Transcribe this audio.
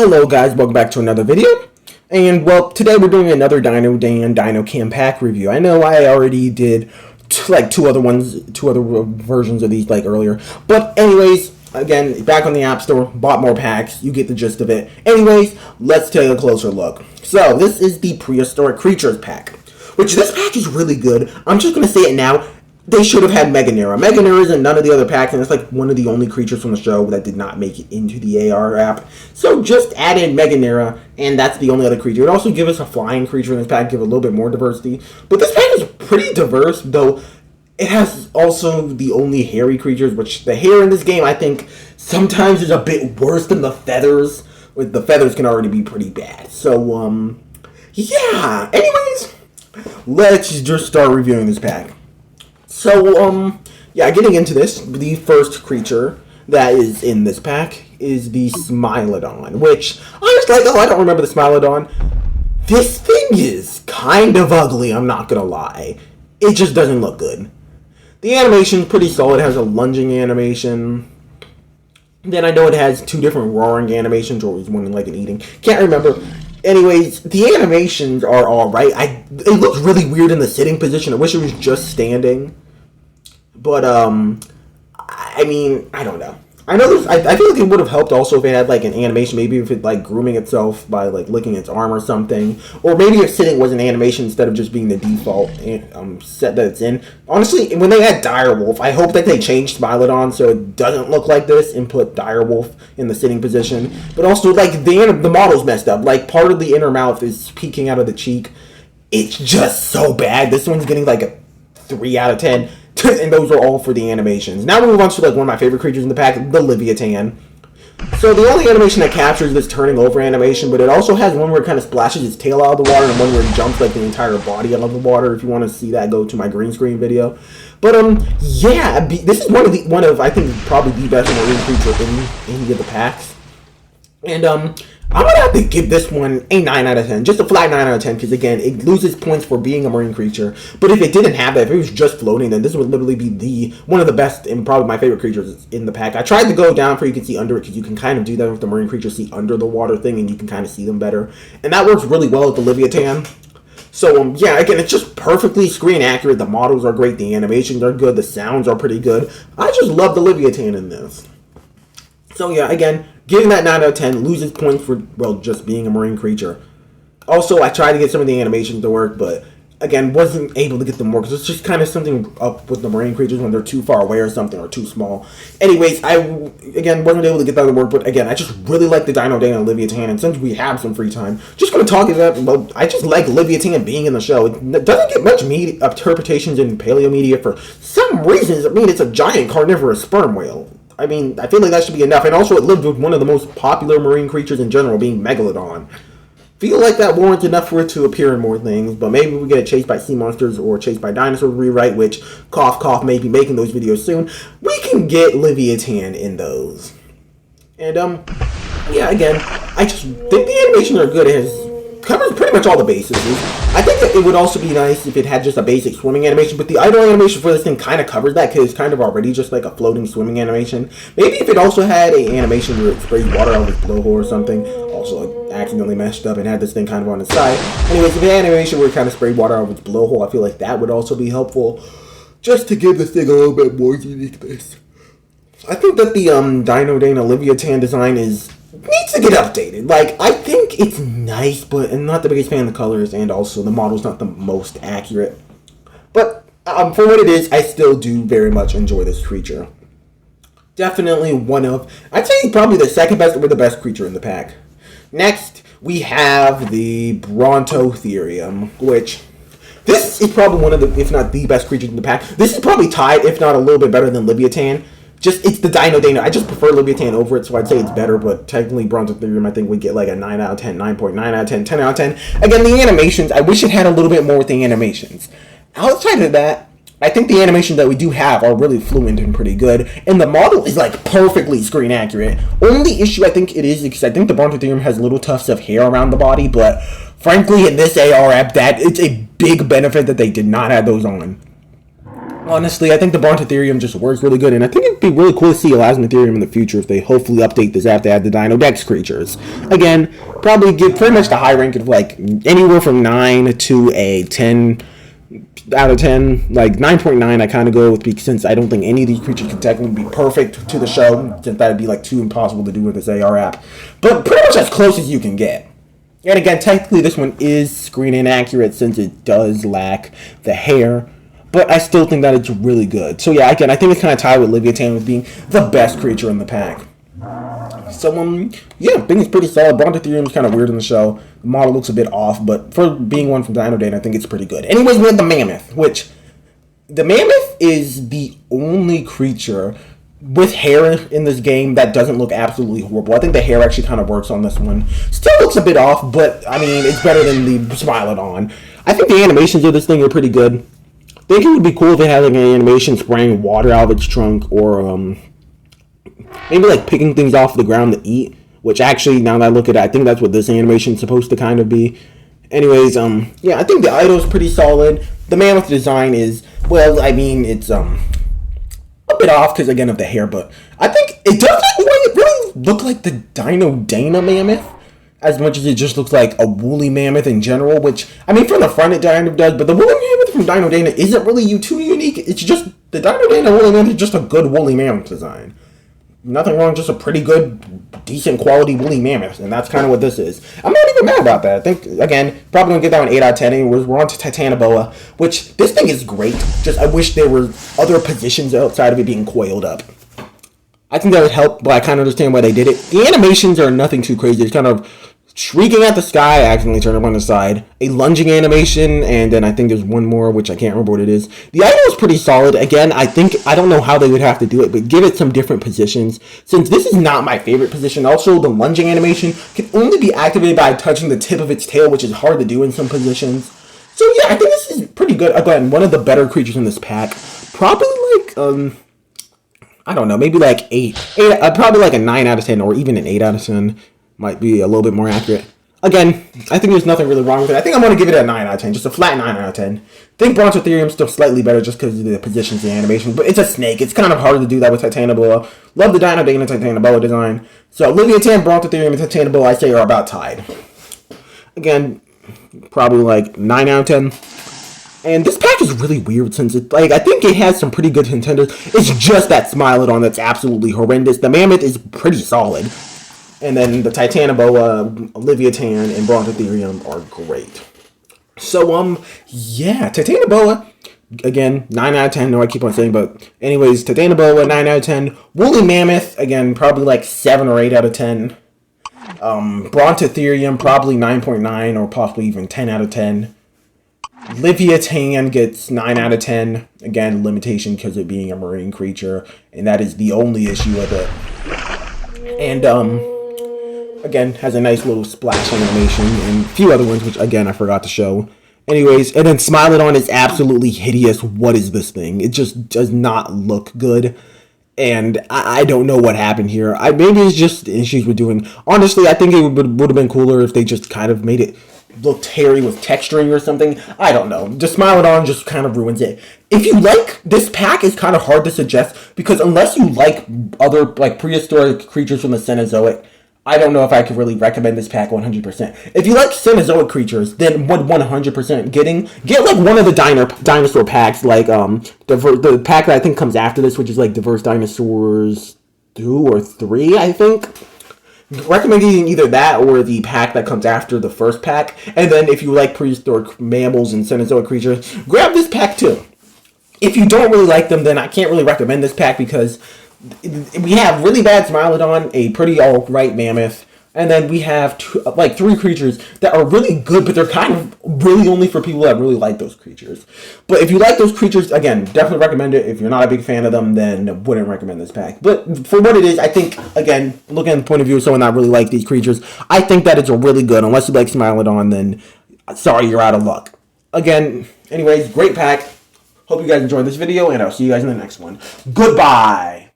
Hello guys, welcome back to another video. And well, today we're doing another Dino Dan Dino Cam Pack review. I know I already did two other versions of these earlier. But anyways, again, back on the App Store, bought more packs, you get the gist of it. Anyways, let's take a closer look. So, this is the Prehistoric Creatures pack, which this pack is really good. I'm just going to say it now. They should have had Meganera. Meganera is in none of the other packs, and it's like one of the only creatures from the show that did not make it into the AR app. So just add in Meganera, and that's the only other creature. It also gives us a flying creature in this pack, give a little bit more diversity. But this pack is pretty diverse, though it has also the only hairy creatures, which the hair in this game, I think, sometimes is a bit worse than the feathers. The feathers can already be pretty bad. So, yeah. Anyways, let's just start reviewing this pack. So, yeah, getting into this, the first creature that is in this pack is the Smilodon, which I was like, oh, I don't remember the Smilodon. This thing is kind of ugly, I'm not gonna lie. It just doesn't look good. The animation's pretty solid. It has a lunging animation. Then I know it has two different roaring animations, or is one like an eating. Can't remember. Anyways, the animations are alright. It looks really weird in the sitting position. I wish it was just standing. But, I mean, I don't know. I know I feel like it would have helped also if it had, like, an animation. Maybe if it, like, grooming itself by, like, licking its arm or something. Or maybe if sitting was an animation instead of just being the default set that it's in. Honestly, when they had Direwolf, I hope that they changed Smilodon so it doesn't look like this and put Direwolf in the sitting position. But also, like, the model's messed up. Like, part of the inner mouth is peeking out of the cheek. It's just so bad. This one's getting, like, a 3 out of 10. And those are all for the animations. Now we move on to like one of my favorite creatures in the pack, the livyatan. So the only animation that captures this turning over animation, but it also has one where it kind of splashes its tail out of the water and one where it jumps like the entire body out of the water. If you want to see that, go to my green screen video. But yeah, this is one of I think probably the best marine creature in any of the packs. And I'm going to have to give this one a 9 out of 10. Just a flat 9 out of 10, because, again, it loses points for being a marine creature. But if it didn't have that, if it was just floating, then this would literally be one of the best and probably my favorite creatures in the pack. I tried to go down for you can see under it, because you can kind of do that with the marine creatures, see under the water thing, and you can kind of see them better. And that works really well with the livyatan. So, yeah, again, it's just perfectly screen accurate. The models are great. The animations are good. The sounds are pretty good. I just love the livyatan in this. So, yeah, again, giving that 9 out of 10, loses points for, well, just being a marine creature. Also, I tried to get some of the animations to work, but, again, wasn't able to get them more, because it's just kind of something up with the marine creatures when they're too far away or something, or too small. Anyways, again, wasn't able to get that to work, but, again, I just really like the Dino Dan and livyatan, and since we have some free time, just going to talk about, well, I just like livyatan being in the show. It doesn't get much interpretations in paleo media for some reasons. I mean, it's a giant carnivorous sperm whale. I mean, I feel like that should be enough. And also, it lived with one of the most popular marine creatures in general, being Megalodon. Feel like that warrants enough for it to appear in more things, but maybe we get chased by sea monsters or chased by dinosaurs rewrite, which, cough, cough, may be making those videos soon. We can get livyatan in those. And, yeah, again, I just think the animations are good. It covers pretty much all the bases. I think that it would also be nice if it had just a basic swimming animation, but the idle animation for this thing kind of covers that, because it's kind of already just like a floating swimming animation. Maybe if it also had an animation where it sprays water out of its blowhole or something, also accidentally messed up and had this thing kind of on its side. Anyways, if it had an animation where it kind of sprayed water out of its blowhole, I feel like that would also be helpful, just to give this thing a little bit more uniqueness. I think that the Dino Dan livyatan design needs to get updated. Like, I think it's nice, but I'm not the biggest fan of the colors, and also the model's not the most accurate. But for what it is, I still do very much enjoy this creature. Definitely I'd say probably the second best or the best creature in the pack. Next, we have the brontotherium, which this is probably one of the, if not the best creatures in the pack. This is probably tied, if not a little bit better than livyatan. It's the Dino Dino. I just prefer livyatan over it, so I'd say it's better, but technically brontotherium, I think we get like a 9 out of 10, 9.9 out of 10, 10 out of 10. Again, the animations, I wish it had a little bit more with the animations. Outside of that, I think the animations that we do have are really fluent and pretty good, and the model is like perfectly screen accurate. Only issue I think it is, because I think the brontotherium has little tufts of hair around the body, but frankly, in this AR app, it's a big benefit that they did not have those on. Honestly, I think the brontotherium just works really good, and I think it'd be really cool to see elasmotherium in the future if they hopefully update this after they add the Dino Dex creatures. Again, probably give pretty much the high rank of like anywhere from 9 to a 10 out of 10. Like 9.9 I kind of go with, since I don't think any of these creatures can technically be perfect to the show, since that would be like too impossible to do with this AR app. But pretty much as close as you can get. And again, technically this one is screen inaccurate since it does lack the hair, but I still think that it's really good. So yeah, again, I think it's kind of tied with Livyatan with being the best creature in the pack. So yeah, I think it's pretty solid. Brontotherium is kind of weird in the show. The model looks a bit off, but for being one from Dino Dan, I think it's pretty good. Anyways, we have the mammoth, which the mammoth is the only creature with hair in this game that doesn't look absolutely horrible. I think the hair actually kind of works on this one. Still looks a bit off, but I mean, it's better than the Smilodon. I think the animations of this thing are pretty good. I think it would be cool if they had like an animation spraying water out of its trunk, or maybe like picking things off the ground to eat. Which actually, now that I look at it, I think that's what this animation is supposed to kind of be. Anyways, yeah, I think the idol's pretty solid. The mammoth design is, well, I mean, it's a bit off because again of the hair, but I think it doesn't really look like the Dino Dan mammoth as much as it just looks like a woolly mammoth in general, which, I mean, from the front it kind of does, but the woolly mammoth from Dino Dan isn't really too unique. It's just, the Dino Dan woolly mammoth is just a good woolly mammoth design. Nothing wrong, just a pretty good, decent quality woolly mammoth, and that's kind of what this is. I'm not even mad about that. I think, again, probably going to get that one 8 out of 10. Anyways, we're on to Titanoboa, which, this thing is great. Just, I wish there were other positions outside of it being coiled up. I think that would help, but I kind of understand why they did it. The animations are nothing too crazy. It's kind of shrieking at the sky, I accidentally turned it on the side, a lunging animation, and then I think there's one more, which I can't remember what it is. The idol is pretty solid. Again, I don't know how they would have to do it, but give it some different positions. Since this is not my favorite position, also the lunging animation can only be activated by touching the tip of its tail, which is hard to do in some positions. So yeah, I think this is pretty good. Again, one of the better creatures in this pack. Probably like, I don't know, maybe like 8 probably like a 9 out of 10, or even an 8 out of 10. Might be a little bit more accurate. Again, I think there's nothing really wrong with it. I think I'm going to give it a 9 out of 10. Just a flat 9 out of 10. I think Brontotherium is still slightly better just because of the positions and animation. But it's a snake. It's kind of hard to do that with Titanoboa. Love the Dino Dan and Titanoboa design. So Livyatan, Brontotherium, and Titanoboa, I say, are about tied. Again, probably like 9 out of 10. And this pack is really weird since it, like, I think it has some pretty good contenders. It's just that Smilodon that's absolutely horrendous. The Mammoth is pretty solid. And then the Titanoboa, Livyatan, and Brontotherium are great. So, yeah, Titanoboa, again, 9 out of 10. No, I keep on saying, but anyways, Titanoboa, 9 out of 10. Woolly Mammoth, again, probably like 7 or 8 out of 10. Brontotherium, probably 9.9 or possibly even 10 out of 10. Livyatan gets 9 out of 10. Again, limitation because of being a marine creature, and that is the only issue with it. And, again, has a nice little splash animation, and a few other ones, which, again, I forgot to show. Anyways, and then Smilodon is absolutely hideous. What is this thing? It just does not look good, and I don't know what happened here. Maybe it's just issues with doing... Honestly, I think it would have been cooler if they just kind of made it look hairy with texturing or something. I don't know. Just Smilodon just kind of ruins it. If you like, this pack is kind of hard to suggest, because unless you like other, like, prehistoric creatures from the Cenozoic, I don't know if I could really recommend this pack 100%. If you like Cenozoic creatures, then 100% get like one of the dinosaur packs, like the pack that I think comes after this, which is like Diverse Dinosaurs 2 or 3, I think. Recommend either that or the pack that comes after the first pack. And then if you like prehistoric mammals and Cenozoic creatures, grab this pack too. If you don't really like them, then I can't really recommend this pack, because we have really bad Smilodon, a pretty alright Mammoth, and then we have 3 creatures that are really good, but they're kind of really only for people that really like those creatures. But if you like those creatures, again, definitely recommend it. If you're not a big fan of them, then wouldn't recommend this pack. But for what it is, I think, again, looking at the point of view of someone that really likes these creatures, I think that it's a really good. Unless you like Smilodon, then sorry, you're out of luck. Again, anyways, great pack. Hope you guys enjoyed this video, and I'll see you guys in the next one. Goodbye!